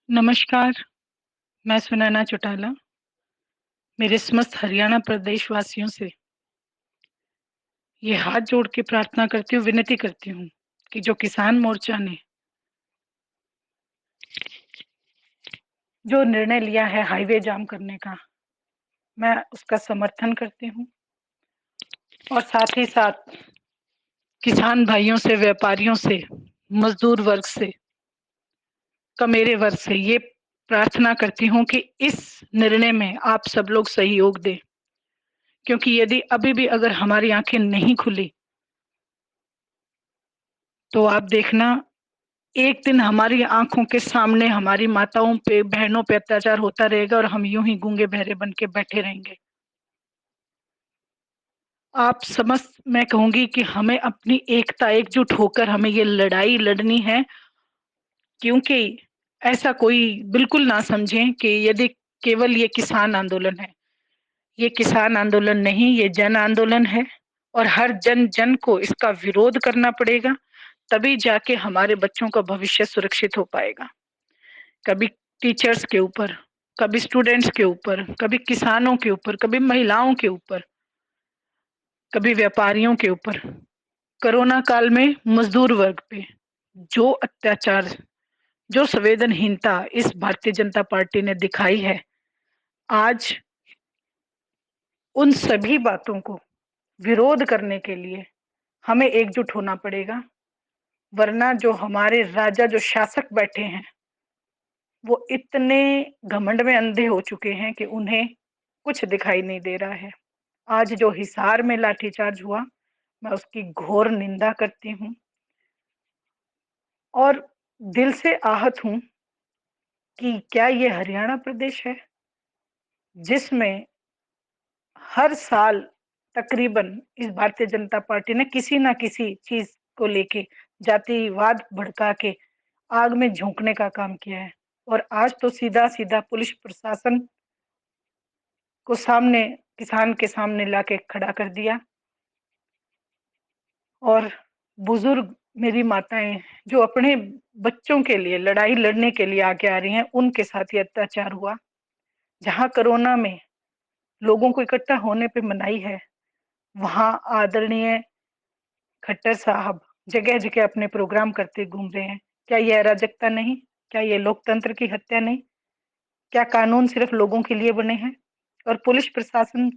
नमस्कार, मैं सुनैना चौटाला, मेरे समस्त हरियाणा प्रदेशवासियों से ये हाथ जोड़ के प्रार्थना करती हूँ, विनती करती हूँ कि जो किसान मोर्चा ने जो निर्णय लिया है हाईवे जाम करने का, मैं उसका समर्थन करती हूँ और साथ ही साथ किसान भाइयों से, व्यापारियों से, मजदूर वर्ग से, कमेरे वर्ग से ये प्रार्थना करती हूँ कि इस निर्णय में आप सब लोग सहयोग दें, क्योंकि यदि अभी भी अगर हमारी आँखें नहीं खुली, तो आप देखना एक दिन हमारी आँखों के सामने हमारी माताओं पे, बहनों पे अत्याचार होता रहेगा और हम यूँ ही गूँगे-बहरे बन के बैठे रहेंगे। आप समस्त मैं कहूँगी कि हमें अपनी एकता, एकजुट होकर हमें ये लड़ाई लड़नी है, क्योंकि ऐसा कोई बिल्कुल ना समझें कि यदि केवल ये किसान आंदोलन है। ये किसान आंदोलन नहीं, ये जन आंदोलन है और हर जन-जन को इसका विरोध करना पड़ेगा, तभी जाके हमारे बच्चों का भविष्य सुरक्षित हो पाएगा। कभी टीचर्स के ऊपर, कभी स्टूडेंट्स के ऊपर, कभी किसानों के ऊपर, कभी महिलाओं के ऊपर, कभी व्यापारियों के ऊपर। कोरोना काल में मजदूर वर्ग पे जो अत्याचार, जो संवेदनहीनता इस भारतीय जनता पार्टी ने दिखाई है, आज उन सभी बातों को विरोध करने के लिए हमें एकजुट होना पड़ेगा, वरना जो हमारे राजा, जो शासक बैठे हैं, वो इतने घमंड में अंधे हो चुके हैं कि उन्हें कुछ दिखाई नहीं दे रहा है। आज जो हिसार में लाठीचार्ज हुआ, मैं उसकी घोर निंदा करती हूँ और दिल से आहत हूँ कि क्या ये हरियाणा प्रदेश है, जिसमें हर साल तकरीबन इस भारतीय जनता पार्टी ने किसी न किसी चीज़ को लेके जातिवाद भड़का के आग में झोंकने का काम किया है और आज तो सीधा-सीधा पुलिस प्रशासन को सामने किसान के सामने लाके खड़ा कर दिया और बुजुर्ग मेरी माताएँ जो अपने बच्चों के लिए लड़ाई लड़ने के लिए आगे आ रही हैं, उनके साथ ये अत्याचार हुआ। जहाँ कोरोना में लोगों को इकट्ठा होने पे मनाही है, वहाँ आदरणीय खट्टर साहब जगह-जगह अपने प्रोग्राम करते घूम रहे हैं। क्या ये अराजकता नहीं? क्या ये लोकतंत्र की हत्या नहीं? क्या कानून सिर्फ लोगों के लिए बने हैं? और पुलिस प्रशासन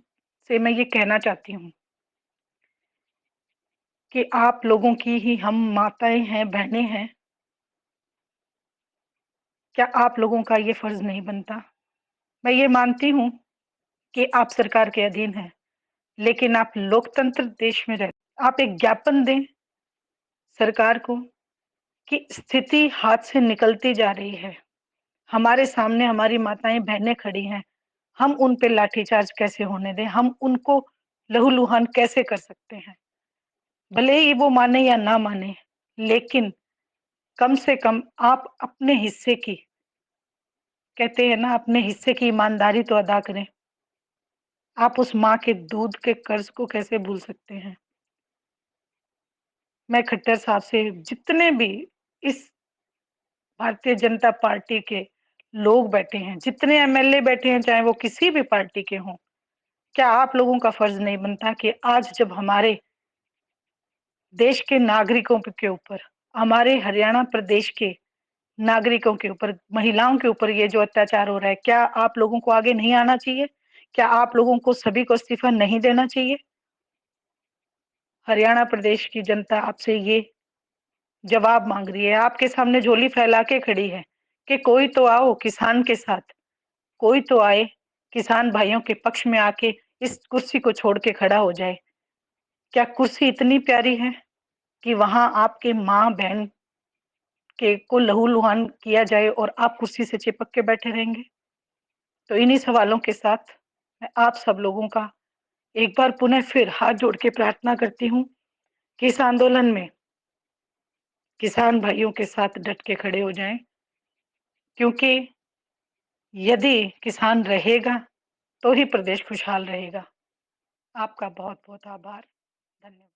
से मैं ये कहना चाहती हूँ कि आप लोगों की ही हम माताएँ हैं, बहनें हैं, क्या आप लोगों का ये फ़र्ज़ नहीं बनता? मैं ये मानती हूँ कि आप सरकार के अधीन हैं, लेकिन आप लोकतंत्र देश में रहते आप एक ज्ञापन दें सरकार को कि स्थिति हाथ से निकलती जा रही है। हमारे सामने हमारी माताएँ, बहनें खड़ी हैं, हम उन पे लाठीचार्ज कैसे होने दें? हम उनको लहूलुहान कैसे कर सकते हैं? भले ही वो माने या ना माने, लेकिन कम से कम आप अपने हिस्से की कहते हैं ना अपने हिस्से की ईमानदारी तो अदा करें। आप उस माँ के दूध के कर्ज़ को कैसे भूल सकते हैं? मैं खट्टर साहब से जितने भी इस भारतीय जनता पार्टी के लोग बैठे हैं, जितने एमएलए बैठे हैं, चाहे वो किसी भी पार्टी के हों, क्या आप लोगों का फ़र्ज़ नहीं बनता कि आज जब हमारे देश के नागरिकों के ऊपर, हमारे हरियाणा प्रदेश के नागरिकों के ऊपर, महिलाओं के ऊपर ये जो अत्याचार हो रहा है, क्या आप लोगों को आगे नहीं आना चाहिए? क्या आप लोगों को सभी को इस्तीफ़ा नहीं देना चाहिए? हरियाणा प्रदेश की जनता आपसे ये जवाब माँग रही है, आपके सामने झोली फैला के खड़ी है कि कोई तो आओ किसान के साथ, कोई तो आए किसान भाइयों के पक्ष में आके इस कुर्सी को छोड़ के खड़ा हो जाए। क्या कुर्सी इतनी प्यारी है कि वहाँ आपके माँ-बहन के को लहू-लुहान किया जाए और आप कुर्सी से चिपक के बैठे रहेंगे? तो इन्हीं सवालों के साथ मैं आप सब लोगों का एक बार पुनः फिर हाथ जोड़ के प्रार्थना करती हूँ कि इस आंदोलन में किसान भाइयों के साथ डट के खड़े हो जाएँ, क्योंकि यदि किसान रहेगा, तो ही प्रदेश खुशहाल रहेगा। आपका बहुत-बहुत आभार। धन्यवाद।